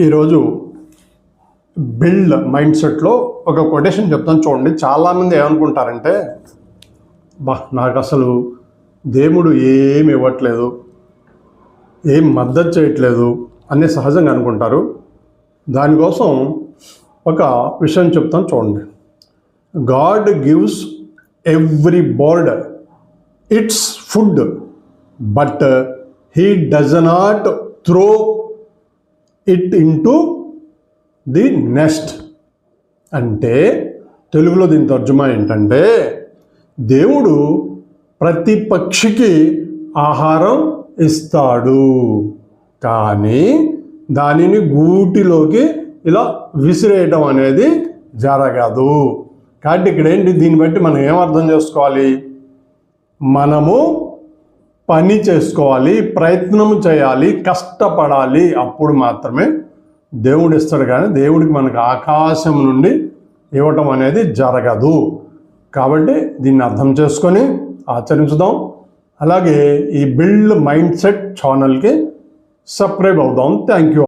ఈరోజు build mind సెట్లో ఒక కొటేషన్ చెప్తాను చూడండి. చాలామంది ఏమనుకుంటారంటే, నాకు అసలు దేవుడు ఏమి ఇవ్వట్లేదు, ఏం మద్దతు చేయట్లేదు అని సహజంగా అనుకుంటారు. దానికోసం ఒక విషయం చెప్తాను చూడండి. God gives every bird its food, but he does not throw it into the nest. అంటే తెలుగులో దీని తర్జుమా ఏంటంటే, దేవుడు ప్రతి పక్షికి ఆహారం ఇస్తాడు, కానీ దానిని గూటిలోకి ఇలా విసిరేయటం అనేది జరగదు. కాబట్టి ఇక్కడ ఏంటి, దీన్ని బట్టి మనం ఏమర్థం చేసుకోవాలి? మనము పని చేసుకోవాలి, ప్రయత్నం చేయాలి, కష్టపడాలి. అప్పుడు మాత్రమే దేవుడు ఇస్తాడు, కానీ దేవుడికి మనకు ఆకాశం నుండి ఇవ్వటం అనేది జరగదు. కాబట్టి దీన్ని అర్థం చేసుకొని ఆచరించుదాం. అలాగే ఈ బిల్డ్ మైండ్ సెట్ ఛానల్కి సబ్స్క్రైబ్ అవుదాం. Thank you.